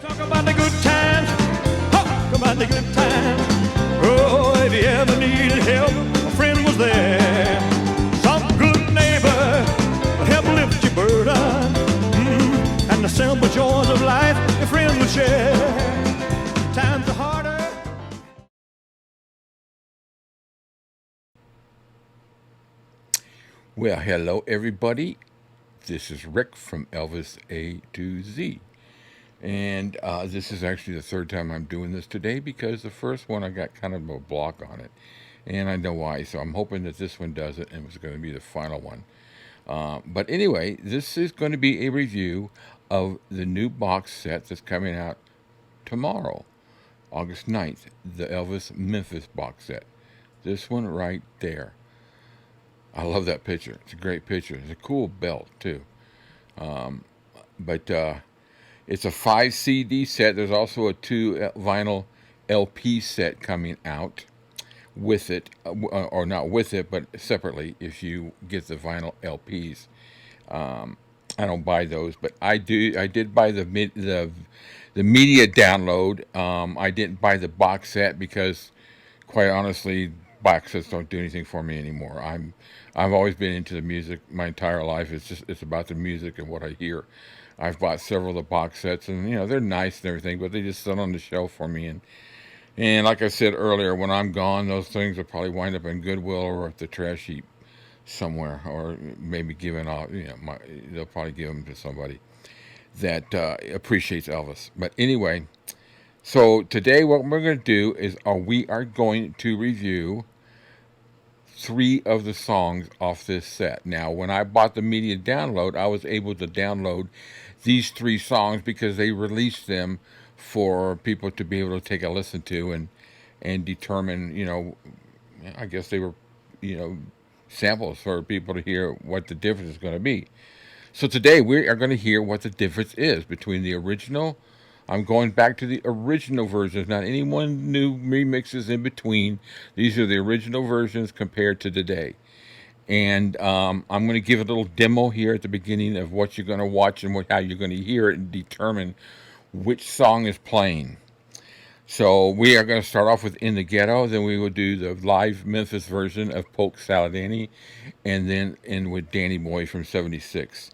Talk about the good times, talk about the good times. Oh, if you ever needed help, a friend was there. Some good neighbor will help lift your burden. And the simple joys of life, your friend will share. Times are harder. Well, hello everybody. This is Rick from Elvis-A-Z. And this is actually the third time I'm doing this today because the first one I got kind of a block on it. And I know why, so I'm hoping that this one does it and it's going to be the final one. But anyway, this is going to be a review of the new box set that's coming out tomorrow, August 9th, the Elvis Memphis box set. This one right there. I love that picture. It's a great picture. It's a cool belt, too. But it's a 5 CD set. There's also a 2 vinyl LP set coming out with it, or not with it, but separately if you get the vinyl LPs. I don't buy those, but I did buy the media download. I didn't buy the box set because, quite honestly, box sets don't do anything for me anymore. I've always been into the music my entire life. It's about the music and what I hear. I've bought several of the box sets, and they're nice and everything, but they just sit on the shelf for me. And like I said earlier, when I'm gone, those things will probably wind up in Goodwill or at the trash heap somewhere, or maybe given off. They'll probably give them to somebody that appreciates Elvis. But anyway, so today what we're going to do is we are going to review 3 of the songs off this set. Now, when I bought the media download, I was able to download these 3 songs because they released them for people to be able to take a listen to and determine, I guess they were, samples for people to hear what the difference is going to be. So today we are going to hear what the difference is between the original. I'm going back to the original versions, not any one new remixes in between. These are the original versions compared to today. And I'm going to give a little demo here at the beginning of what you're going to watch and how you're going to hear it and determine which song is playing. So we are going to start off with In the Ghetto, then we will do the live Memphis version of Polk Saladani, and then end with Danny Boy from 76.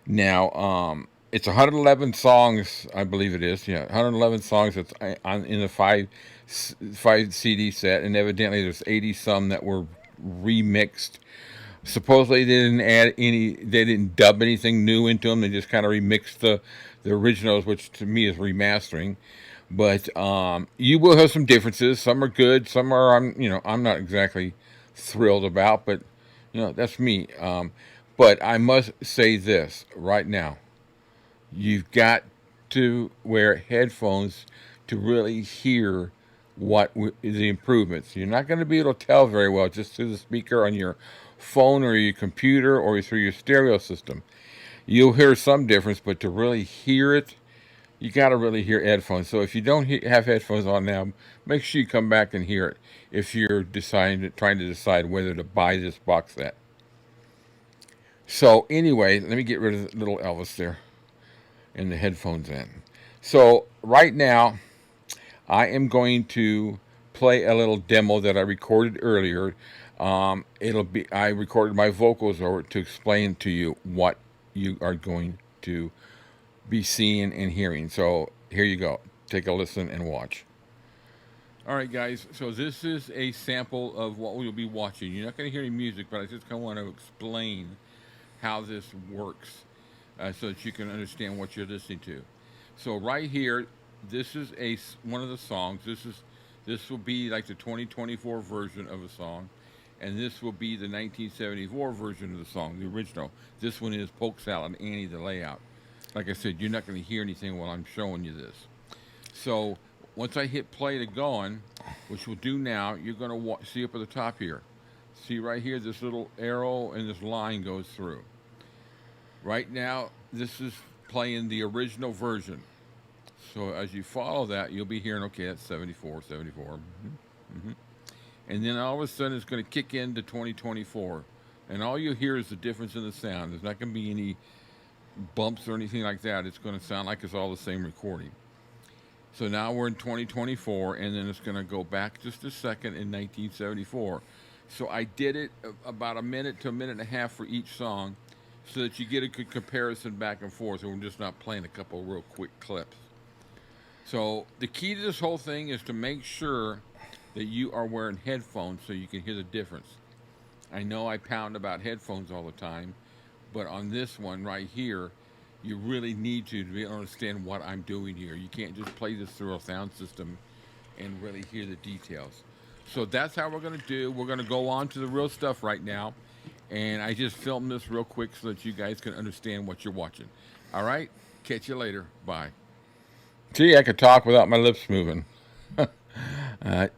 Now, it's 111 songs, I believe it is. Yeah, 111 songs that's in the 5 CD set, and evidently there's 80 some that were remixed. Supposedly they didn't dub anything new into them. They just kind of remixed the originals, which to me is remastering. But you will have some differences. Some are good. Some are I'm not exactly thrilled about. But that's me. But I must say this right now. You've got to wear headphones to really hear what the improvements. You're not going to be able to tell very well just through the speaker on your phone or your computer or through your stereo system. You'll hear some difference, but to really hear it, you got to really hear headphones. So if you don't have headphones on now, make sure you come back and hear it if you're trying to decide whether to buy this box set. So anyway, let me get rid of the little Elvis there and the headphones in. So right now, I am going to play a little demo that I recorded earlier. I recorded my vocals over to explain to you what you are going to be seeing and hearing. So here you go. Take a listen and watch. All right, guys. So this is a sample of what we'll be watching. You're not going to hear any music, but I just kind of want to explain how this works so that you can understand what you're listening to. So right here, this is one of the songs. This will be like the 2024 version of a song, and this will be the 1974 version of the song, the original. This one is Polk Salad Annie, the layout. Like I said, you're not going to hear anything while I'm showing you this. So once I hit play to going, which we'll do now, you're going to see up at the top here. See right here, this little arrow and this line goes through. Right now, this is playing the original version. So as you follow that, you'll be hearing, okay, that's 74, 74. Mm-hmm. And then all of a sudden, it's going to kick into 2024. And all you'll hear is the difference in the sound. There's not going to be any bumps or anything like that. It's going to sound like it's all the same recording. So now we're in 2024, and then it's going to go back just a second in 1974. So I did it about a minute to a minute and a half for each song so that you get a good comparison back and forth, and we're just not playing a couple real quick clips. So the key to this whole thing is to make sure that you are wearing headphones so you can hear the difference. I know I pound about headphones all the time, but on this one right here, you really need to be able to understand what I'm doing here. You can't just play this through a sound system and really hear the details. So that's how we're going to do. We're going to go on to the real stuff right now. And I just filmed this real quick so that you guys can understand what you're watching. All right? Catch you later. Bye. See, I could talk without my lips moving.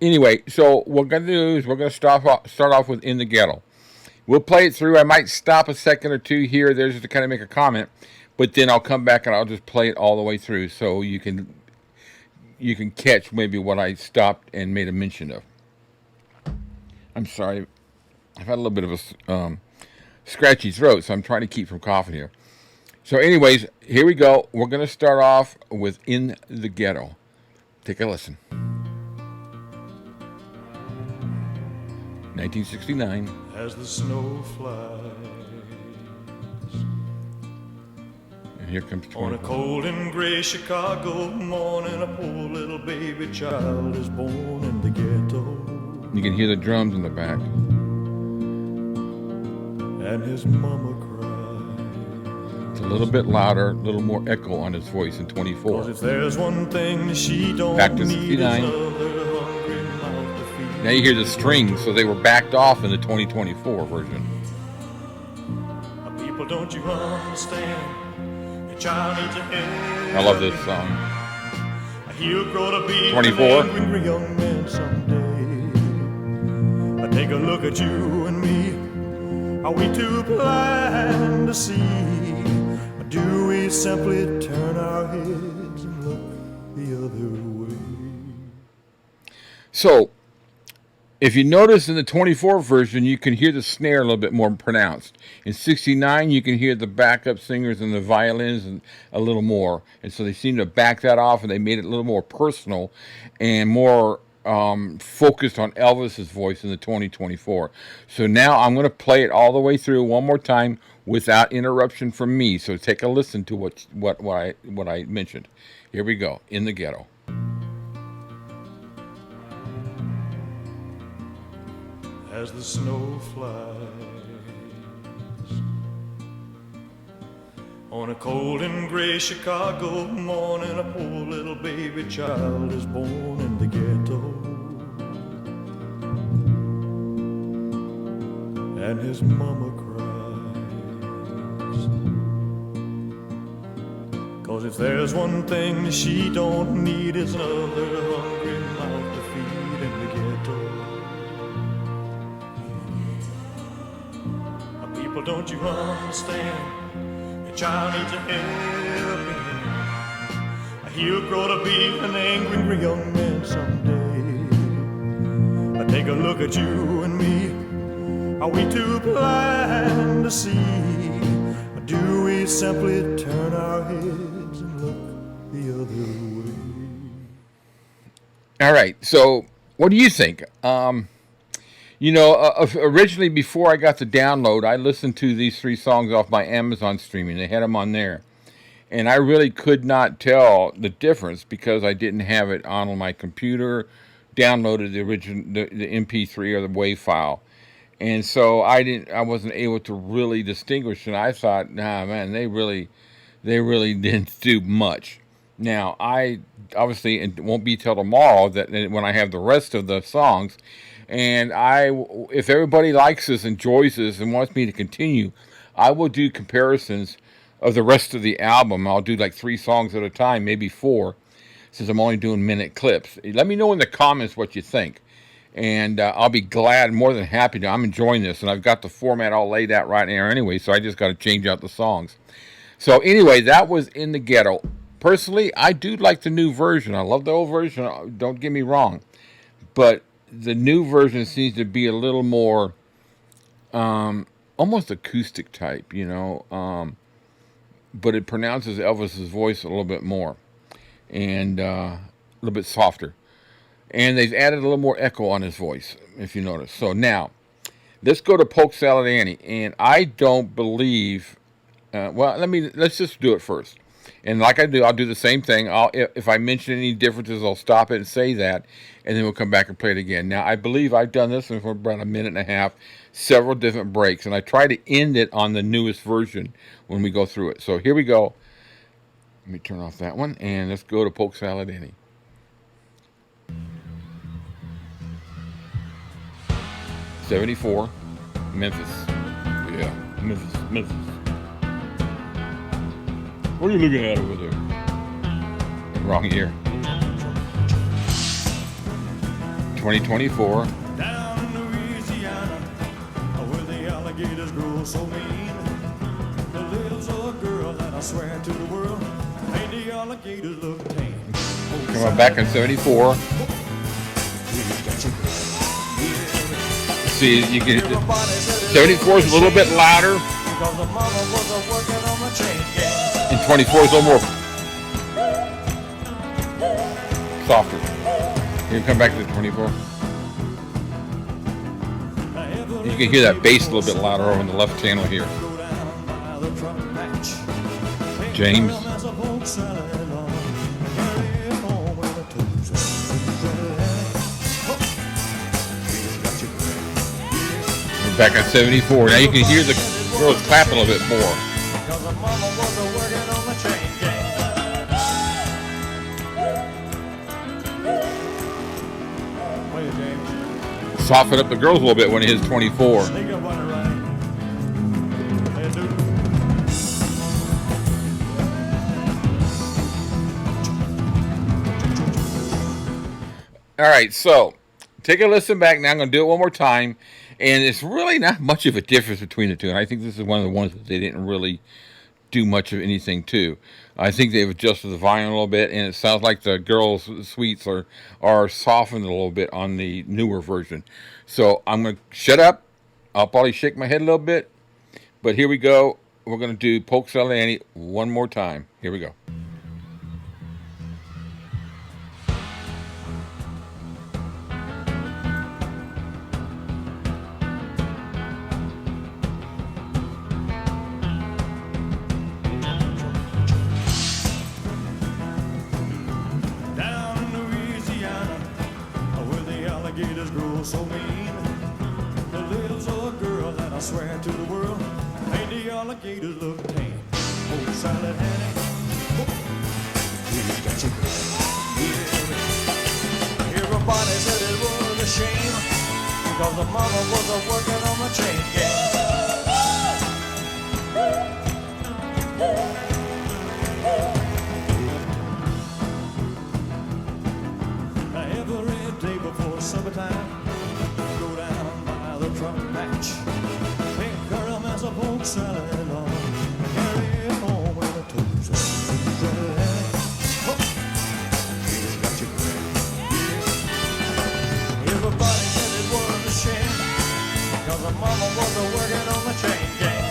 Anyway, so what we're going to do is we're going to start off with In the Ghetto. We'll play it through. I might stop a second or two here there just to kind of make a comment. But then I'll come back and I'll just play it all the way through so you can catch maybe what I stopped and made a mention of. I'm sorry. I've had a little bit of a scratchy throat, so I'm trying to keep from coughing here. So anyways, here we go. We're going to start off with In the Ghetto. Take a listen. 1969. As the snow flies And here comes on a 24. cold and gray Chicago morning, a poor little baby child is born in the ghetto. You can hear the drums in the back. And his mama cried. It's a little bit louder, a little more echo on his voice in 24. 'Cause if there's one thing that she don't Back to need, 69. is another hungry mouth to feed. Now you hear the strings, so they were backed off in the 2024 version. People, don't you understand? Your child needs a hand. I love this song. He'll grow to be 24. an angry young man someday. Take a look at you and me. Are we too blind to see? Or do we simply turn our heads and look the other way? So, if you notice in the 24 version, you can hear the snare a little bit more pronounced. In 69, you can hear the backup singers and the violins and a little more. And so they seem to back that off, and they made it a little more personal and more focused on Elvis's voice in the 2024. So now I'm going to play it all the way through one more time without interruption from me. So take a listen to what I mentioned. Here we go. In the Ghetto. As the snow flies on a cold and gray Chicago morning, a poor little baby child is born in the ghetto. And his mama cries. 'Cause if there's one thing that she don't need, is another hungry mouth to feed in the ghetto. People, don't you understand? Your child needs a helping hand. He'll grow to be an angry young man someday. Take a look at you and me. Are we too blind to see? Or do we simply turn our heads and look the other way? All right. So what do you think? Originally, before I got the download, I listened to these three songs off my Amazon streaming. They had them on there. And I really could not tell the difference because I didn't have it on my computer, downloaded the MP3 or the WAV file. And so I wasn't able to really distinguish. And I thought, nah, man, they really didn't do much. Now, I obviously, it won't be till tomorrow that when I have the rest of the songs. And if everybody likes this, enjoys this, and wants me to continue, I will do comparisons of the rest of the album. I'll do like 3 songs at a time, maybe 4, since I'm only doing minute clips. Let me know in the comments what you think. And I'll be glad, more than happy to. I'm enjoying this, and I've got the format all laid out right there anyway, so I just got to change out the songs. So anyway, that was In the Ghetto. Personally, I do like the new version. I love the old version, don't get me wrong. But the new version seems to be a little more almost acoustic type, but it pronounces Elvis's voice a little bit more. And little bit softer. And they've added a little more echo on his voice, if you notice. So now, let's go to Polk Salad Annie. And I don't believe, let's just do it first. And like I do, I'll do the same thing. If I mention any differences, I'll stop it and say that, and then we'll come back and play it again. Now, I believe I've done this for about a minute and a half, several different breaks, and I try to end it on the newest version when we go through it. So here we go. Let me turn off that one, and let's go to Polk Salad Annie. 74, Memphis. Yeah, Memphis. What are you looking at over there? Wrong year. 2024. Down in Louisiana, where the alligators grow so mean, there lives a girl that I swear to the world made the alligators look tame. Come on, back in 74. See, you can. 74 is a little bit louder. And 24 is a little more softer. You can come back to 24. You can hear that bass a little bit louder over in the left channel here. James. We're back at 74. Now you can hear the girls clapping a little bit more. Soften up the girls a little bit when it hits 24. All right, so take a listen back. Now I'm going to do it one more time. And it's really not much of a difference between the two. And I think this is one of the ones that they didn't really do much of anything to. I think they've adjusted the volume a little bit, and it sounds like the girls' suites are softened a little bit on the newer version. So I'm going to shut up. I'll probably shake my head a little bit. But here we go. We're going to do Polk Salad Annie one more time. Here we go. So mean, there lives a girl that I swear to the world made the alligators look tame. Polk Salad Annie, we've got you. Yeah. Everybody said it was a shame because the mama was working on the chain gang. Every day before summertime, make her a mess of Polk salad on and carry it home with a toast. He's got you great. Yeah. Everybody said it was a shame because the mama was working on the chain gang.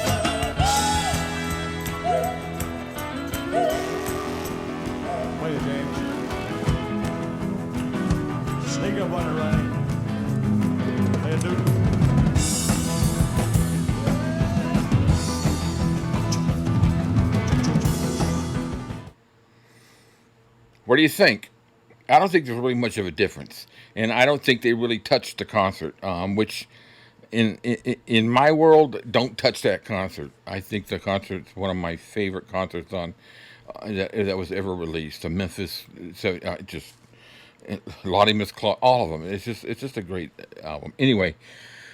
Wait, James. Sneak up on the right. Hey, dude. What do you think? I don't think there's really much of a difference, and I don't think they really touched the concert. Which, in my world, don't touch that concert. I think the concert's one of my favorite concerts on that was ever released. The Memphis, so just Lottie Miss Claw, all of them. It's just a great album. Anyway,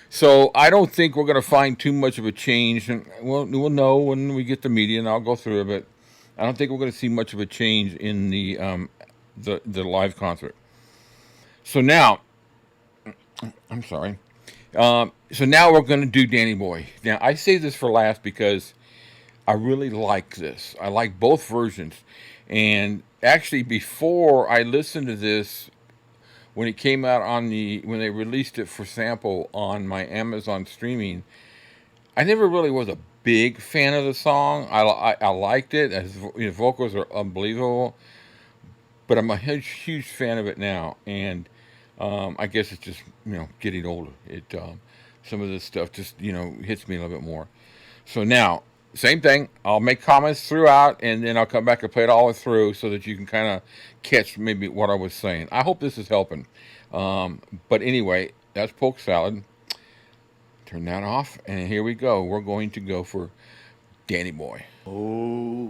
so I don't think we're going to find too much of a change, and we'll know when we get the media, and I'll go through it, but I don't think we're going to see much of a change in the live concert. So now, I'm sorry. So now we're going to do Danny Boy. Now I say this for last because I really like this. I like both versions. And actually, before I listened to this, when it came out when they released it for sample on my Amazon streaming, I never really was a big fan of the song. I liked it. His vocals are unbelievable. but I'm a huge fan of it now, and I guess it's just getting older. It some of this stuff just hits me a little bit more. So now, same thing. I'll make comments throughout, and then I'll come back and play it all through so that you can kind of catch maybe what I was saying. I hope this is helping. But anyway, that's Polk salad. Turn that off, and here we go. We're going to go for Danny Boy. Oh,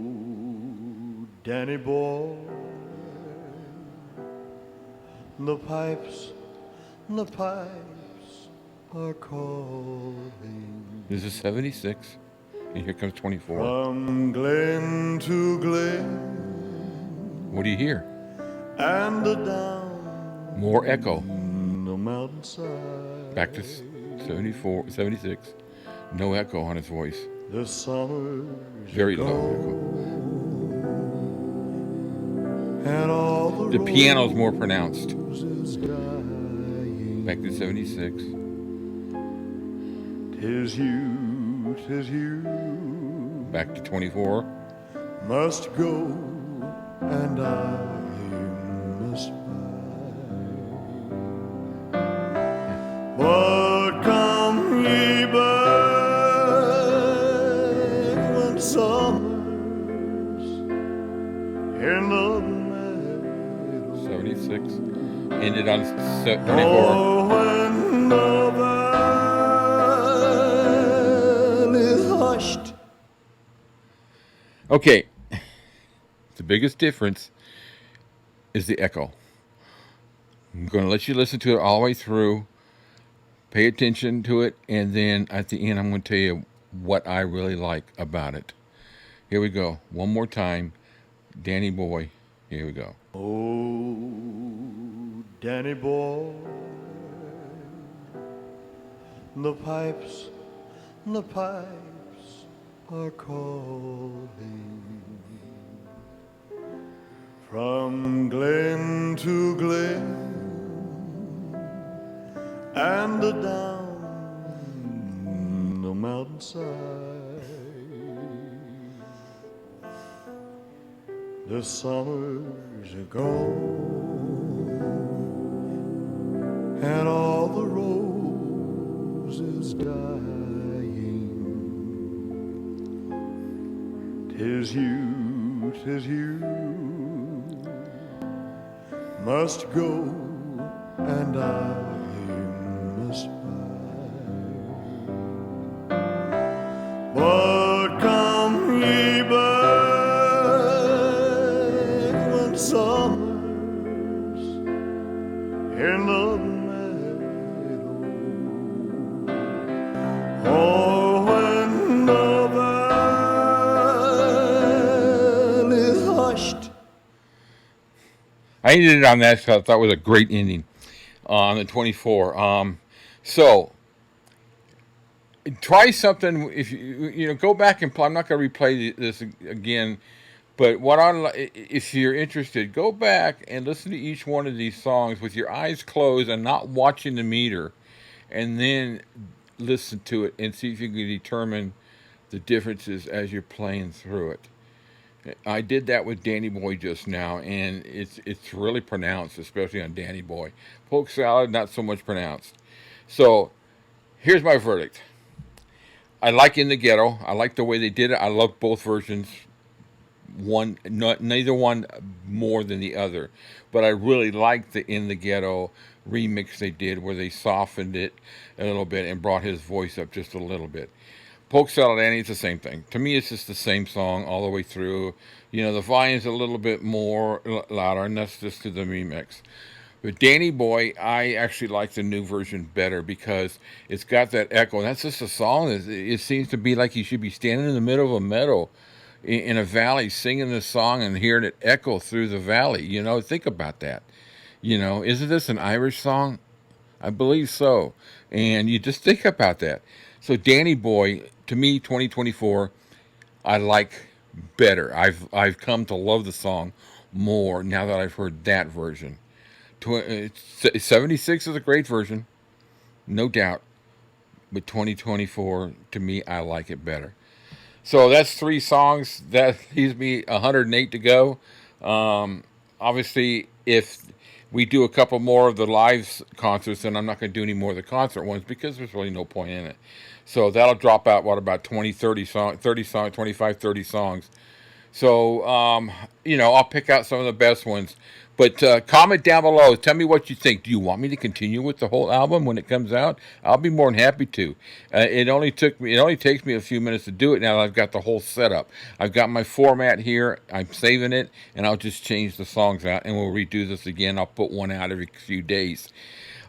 Danny boy, the pipes are calling. This is 76, and here comes 24. From glen to glen, What do you hear? and down More echo. the mountainside. Back to 74, 76. No echo on his voice. The summer's Very low and all echo. The piano's more pronounced. roses dying. Back to 76. 'Tis you, Back to 24. must go, and I must buy. But come ye back when summer's in the meadow. 76. Ended on 24. Oh, when the valley's hushed. Okay. The biggest difference is the echo. I'm going to let you listen to it all the way through. Pay attention to it, and then at the end I'm going to tell you what I really like about it. Here we go. One more time. Danny Boy. Here we go. Oh, Danny boy, the pipes are calling. From glen to glen, and down the mountainside, the summers are gone, and all the roses dying. 'Tis you, must go, and I must buy. But come ye back when summer's in the meadow, or when the valley's hushed. I ended it on that, so I thought it was a great ending on the 24. So try something. If you go back and play. I'm not going to replay this again, but if you're interested, go back and listen to each one of these songs with your eyes closed and not watching the meter, and then listen to it and see if you can determine the differences as you're playing through it. I did that with Danny Boy just now, and it's really pronounced, especially on Danny Boy. Polk salad, not so much pronounced. So here's my verdict. I like In the Ghetto. I like the way they did it. I love both versions. Neither one more than the other, but I really like the In the Ghetto remix they did, where they softened it a little bit and brought his voice up just a little bit. Polk Salad Annie, it's the same thing. To me, it's just the same song all the way through. The volume's a little bit more louder, and that's just to the remix. But Danny Boy, I actually like the new version better because it's got that echo. And that's just a song. It seems to be like you should be standing in the middle of a meadow in a valley singing this song and hearing it echo through the valley. Think about that. Isn't this an Irish song? I believe so. And you just think about that. So Danny Boy, to me, 2024, I like better. I've come to love the song more now that I've heard that version. 76 is a great version, no doubt. But 2024, to me, I like it better. So that's 3 songs. That leaves me 108 to go. obviously, if we do a couple more of the live concerts, then I'm not going to do any more of the concert ones because there's really no point in it. So that'll drop out, what, about 20, 30 songs, 25, 30 songs. So, I'll pick out some of the best ones. But comment down below. Tell me what you think. Do you want me to continue with the whole album when it comes out? I'll be more than happy to. It only takes me a few minutes to do it. Now that I've got the whole setup. I've got my format here. I'm saving it, and I'll just change the songs out, and we'll redo this again. I'll put one out every few days.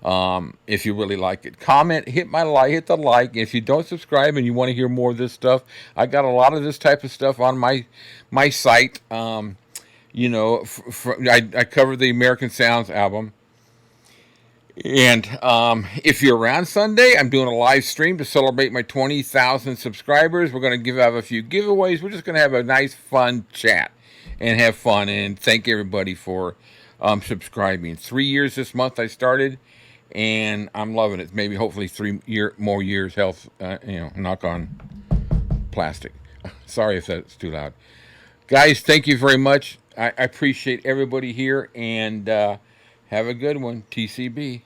If you really like it, comment, hit the like. If you don't subscribe and you want to hear more of this stuff, I got a lot of this type of stuff on my site. I covered the American Sounds album. And if you're around Sunday, I'm doing a live stream to celebrate my 20,000 subscribers. We're going to have a few giveaways. We're just going to have a nice, fun chat and have fun. And thank everybody for subscribing. 3 years this month I started, and I'm loving it. Maybe, hopefully, 3 more years health, knock on plastic. Sorry if that's too loud. Guys, thank you very much. I appreciate everybody here, and have a good one. TCB.